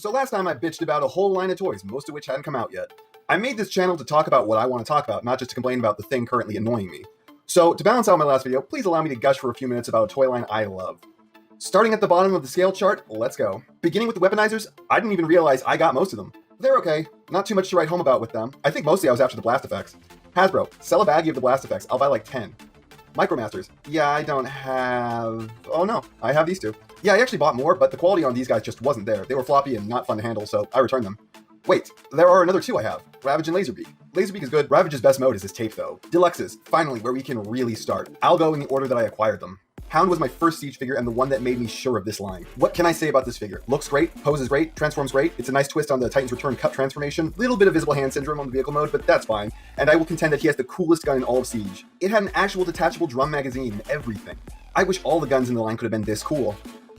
So last time I bitched about a whole line of toys, most of which hadn't come out yet. I made this channel to talk about what I want to talk about, not just to complain about the thing currently annoying me. So to balance out my last video, please allow me to gush for a few minutes about a toy line I love. Starting at the bottom of the scale chart, let's go. Beginning with the Weaponizers, I didn't even realize I got most of them. They're okay, not too much to write home about with them. I think mostly I was after the blast effects. Hasbro, sell a baggie of the blast effects, I'll buy like 10. Micromasters, yeah, I don't have... Oh no, I have these two. Yeah, I actually bought more, but the quality on these guys just wasn't there. They were floppy and not fun to handle, so I returned them. Wait, there are another two I have. Ravage and Laserbeak. Laserbeak is good. Ravage's best mode is his tape though. Deluxes, finally, where we can really start. I'll go in the order that I acquired them. Hound was my first Siege figure and the one that made me sure of this line. What can I say about this figure? Looks great, poses great, transforms great. It's a nice twist on the Titan's Return cut transformation. Little bit of visible hand syndrome on the vehicle mode, but that's fine. And I will contend that he has the coolest gun in all of Siege. It had an actual detachable drum magazine and everything. I wish all the guns in the line could have been this cool.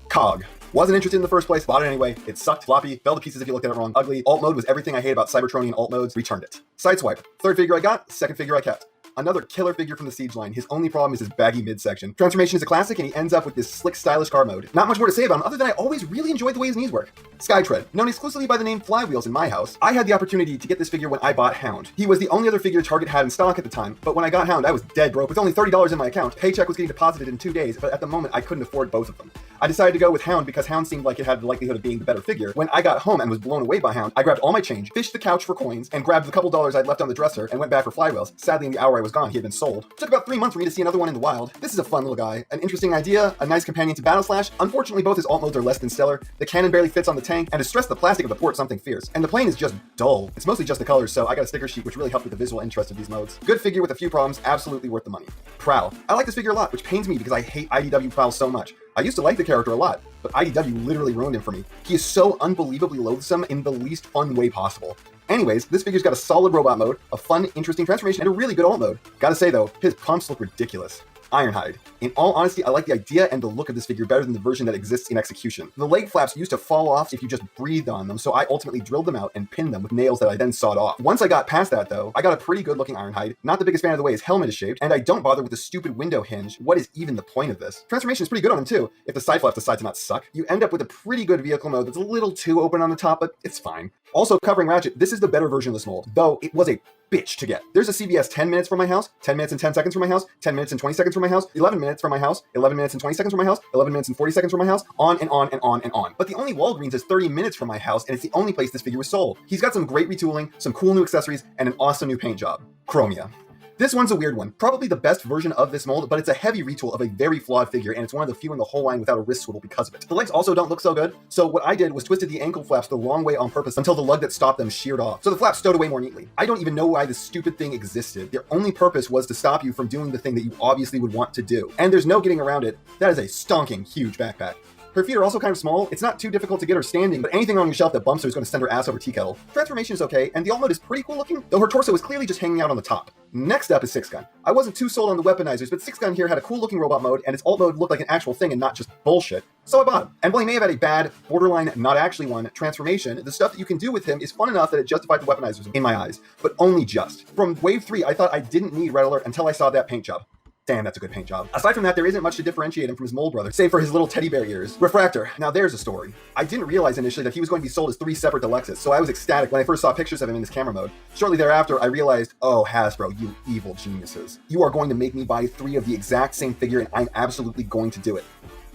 Cog. Wasn't interested in the first place, bought it anyway. It sucked, floppy, fell to pieces if you looked at it wrong, ugly. Alt mode was everything I hate about Cybertronian alt modes, returned it. Sideswipe. Third figure I got, second figure I kept. Another killer figure from the Siege line. His only problem is his baggy midsection. Transformation is a classic and he ends up with this slick, stylish car mode. Not much more to say about him other than I always really enjoyed the way his knees work. Skytread, known exclusively by the name Flywheels in my house. I had the opportunity to get this figure when I bought Hound. He was the only other figure Target had in stock at the time, but when I got Hound, I was dead broke with only $30 in my account. Paycheck was getting deposited in 2 days, but at the moment I couldn't afford both of them. I decided to go with Hound because Hound seemed like it had the likelihood of being the better figure. When I got home and was blown away by Hound, I grabbed all my change, fished the couch for coins, and grabbed the couple dollars I'd left on the dresser and went back for Flywheels. Sadly, in the hour I was gone, he had been sold. Took about 3 months for me to see another one in the wild. This is a fun little guy, an interesting idea, a nice companion to Battle Slash. Unfortunately, both his alt modes are less than stellar. The cannon barely fits on the tank, and to stress the plastic of the port something fierce. And the plane is just dull. It's mostly just the colors, so I got a sticker sheet which really helped with the visual interest of these modes. Good figure with a few problems, absolutely worth the money. Prowl. I like this figure a lot, which pains me because I hate IDW Prowl so much. I used to like the character a lot, but IDW literally ruined him for me. He is so unbelievably loathsome in the least fun way possible. Anyways, this figure's got a solid robot mode, a fun, interesting transformation, and a really good alt mode. Gotta say though, his pumps look ridiculous. Ironhide. In all honesty, I like the idea and the look of this figure better than the version that exists in execution. The leg flaps used to fall off if you just breathed on them, so I ultimately drilled them out and pinned them with nails that I then sawed off. Once I got past that though, I got a pretty good looking Ironhide. Not the biggest fan of the way his helmet is shaped, and I don't bother with the stupid window hinge. What is even the point of this? Transformation is pretty good on him too. If the side flaps decide to not suck, you end up with a pretty good vehicle mode that's a little too open on the top, but it's fine. Also, covering Ratchet, this is the better version of this mold, though it was a bitch to get. There's a CVS 10 minutes from my house, 10 minutes and 10 seconds from my house, 10 minutes and 20 seconds from my house, 11 minutes from my house, 11 minutes and 20 seconds from my house, 11 minutes and 40 seconds from my house, on and on and on and on. But the only Walgreens is 30 minutes from my house, and it's the only place this figure was sold. He's got some great retooling, some cool new accessories, and an awesome new paint job. Chromia. This one's a weird one. Probably the best version of this mold, but it's a heavy retool of a very flawed figure, and it's one of the few in the whole line without a wrist swivel because of it. The legs also don't look so good, so what I did was twisted the ankle flaps the wrong way on purpose until the lug that stopped them sheared off, so the flaps stowed away more neatly. I don't even know why this stupid thing existed. Their only purpose was to stop you from doing the thing that you obviously would want to do, and there's no getting around it. That is a stonking huge backpack. Her feet are also kind of small. It's not too difficult to get her standing, but anything on your shelf that bumps her is going to send her ass over tea kettle. Transformation is okay, and the alt mode is pretty cool looking, though her torso is clearly just hanging out on the top. Next up is Six Gun. I wasn't too sold on the Weaponizers, but Six Gun here had a cool looking robot mode, and its alt mode looked like an actual thing and not just bullshit. So I bought him. And while he may have had a bad, borderline, not actually one, transformation, the stuff that you can do with him is fun enough that it justified the Weaponizers in my eyes, but only just. From Wave 3, I thought I didn't need Red Alert until I saw that paint job. Damn, that's a good paint job. Aside from that, there isn't much to differentiate him from his mold brother, save for his little teddy bear ears. Refractor. Now there's a story. I didn't realize initially that he was going to be sold as 3 separate Deluxes, so I was ecstatic when I first saw pictures of him in his camera mode. Shortly thereafter, I realized, oh, Hasbro, you evil geniuses. You are going to make me buy 3 of the exact same figure, and I'm absolutely going to do it.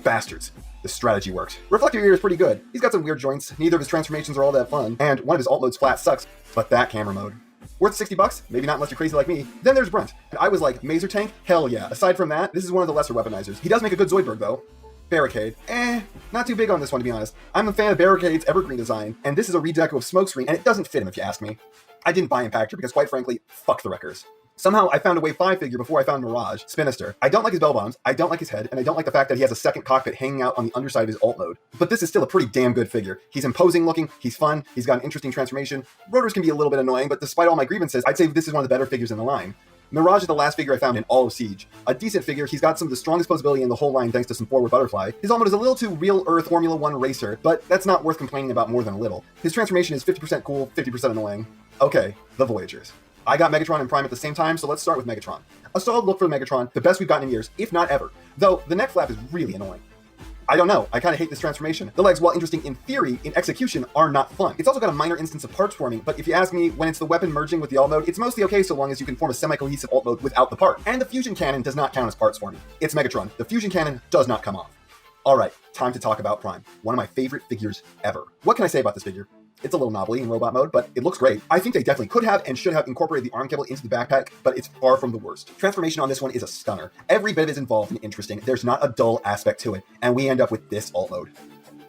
Bastards. The strategy worked. Reflector ear is pretty good. He's got some weird joints, neither of his transformations are all that fun, and one of his alt modes flat sucks, but that camera mode. Worth 60 bucks? Maybe not unless you're crazy like me. Then there's Brent. And I was like, Mazer Tank? Hell yeah. Aside from that, this is one of the lesser Weaponizers. He does make a good Zoidberg though. Barricade. Not too big on this one to be honest. I'm a fan of Barricade's evergreen design, and this is a redeco of Smokescreen, and it doesn't fit him if you ask me. I didn't buy Impactor because quite frankly, fuck the Wreckers. Somehow I found a Wave 5 figure before I found Mirage, Spinister. I don't like his bell bombs, I don't like his head, and I don't like the fact that he has a second cockpit hanging out on the underside of his alt mode. But this is still a pretty damn good figure. He's imposing looking, he's fun, he's got an interesting transformation. Rotors can be a little bit annoying, but despite all my grievances, I'd say this is one of the better figures in the line. Mirage is the last figure I found in all of Siege. A decent figure, he's got some of the strongest posability in the whole line thanks to some forward butterfly. His alt mode is a little too real Earth Formula 1 racer, but that's not worth complaining about more than a little. His transformation is 50% cool, 50% annoying. Okay, the Voyagers. I got Megatron and Prime at the same time, so let's start with Megatron. A solid look for the Megatron, the best we've gotten in years, if not ever, though the neck flap is really annoying. I don't know, I kind of hate this transformation. The legs, while interesting in theory, in execution are not fun. It's also got a minor instance of parts forming, but if you ask me, when it's the weapon merging with the alt mode, it's mostly okay so long as you can form a semi-cohesive alt mode without the part. And the fusion cannon does not count as parts forming. It's Megatron. The fusion cannon does not come off. Alright, time to talk about Prime, one of my favorite figures ever. What can I say about this figure? It's a little knobbly in robot mode, but it looks great. I think they definitely could have and should have incorporated the arm cable into the backpack, but it's far from the worst. Transformation on this one is a stunner. Every bit of it is involved and interesting. There's not a dull aspect to it, and we end up with this alt mode.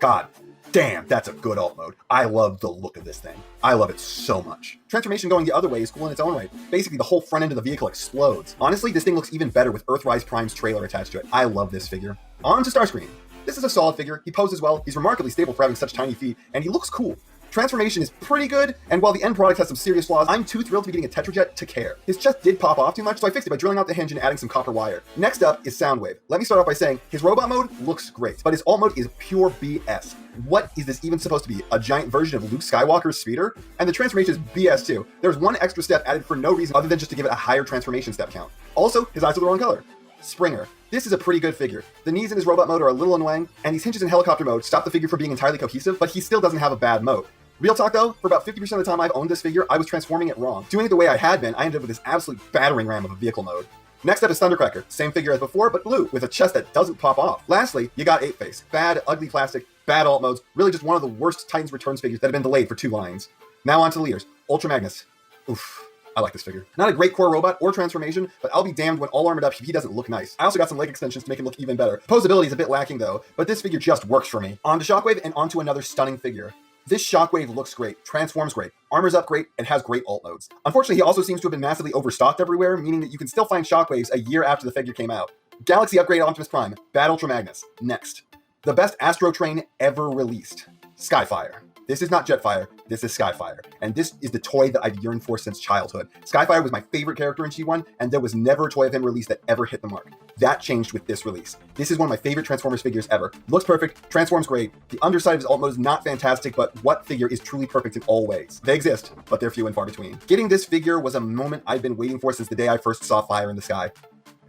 God damn, that's a good alt mode. I love the look of this thing. I love it so much. Transformation going the other way is cool in its own way. Basically, the whole front end of the vehicle explodes. Honestly, this thing looks even better with Earthrise Prime's trailer attached to it. I love this figure. On to Starscream. This is a solid figure. He poses well, he's remarkably stable for having such tiny feet, and he looks cool. Transformation is pretty good, and while the end product has some serious flaws, I'm too thrilled to be getting a Tetrajet to care. His chest did pop off too much, so I fixed it by drilling out the hinge and adding some copper wire. Next up is Soundwave. Let me start off by saying, his robot mode looks great, but his alt mode is pure BS. What is this even supposed to be? A giant version of Luke Skywalker's speeder? And the transformation is BS too. There's one extra step added for no reason other than just to give it a higher transformation step count. Also, his eyes are the wrong color. Springer. This is a pretty good figure. The knees in his robot mode are a little annoying, and these hinges in helicopter mode stop the figure from being entirely cohesive, but he still doesn't have a bad mode. Real talk though, for about 50% of the time I've owned this figure, I was transforming it wrong. Doing it the way I had been, I ended up with this absolute battering ram of a vehicle mode. Next up is Thundercracker. Same figure as before, but blue, with a chest that doesn't pop off. Lastly, you got Apeface. Bad, ugly plastic, bad alt modes, really just one of the worst Titans Returns figures that have been delayed for 2 lines. Now on to the leaders. Ultra Magnus. Oof. I like this figure. Not a great core robot or transformation, but I'll be damned when all armored up if he doesn't look nice. I also got some leg extensions to make him look even better. Posability is a bit lacking though, but this figure just works for me. On to Shockwave and onto another stunning figure. This Shockwave looks great, transforms great, armors up great, and has great alt modes. Unfortunately, he also seems to have been massively overstocked everywhere, meaning that you can still find Shockwaves a year after the figure came out. Galaxy Upgrade Optimus Prime, Bad Ultra Magnus. Next. The best Astro Train ever released. Skyfire. This is not Jetfire, this is Skyfire. And this is the toy that I've yearned for since childhood. Skyfire was my favorite character in G1, and there was never a toy of him released that ever hit the mark. That changed with this release. This is one of my favorite Transformers figures ever. Looks perfect, transforms great. The underside of his alt mode is not fantastic, but what figure is truly perfect in all ways? They exist, but they're few and far between. Getting this figure was a moment I've been waiting for since the day I first saw fire in the sky.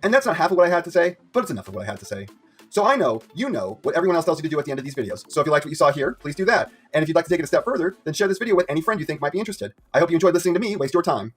And that's not half of what I had to say, but it's enough of what I had to say. So I know, you know, what everyone else tells you to do at the end of these videos. So if you liked what you saw here, please do that. And if you'd like to take it a step further, then share this video with any friend you think might be interested. I hope you enjoyed listening to me waste your time.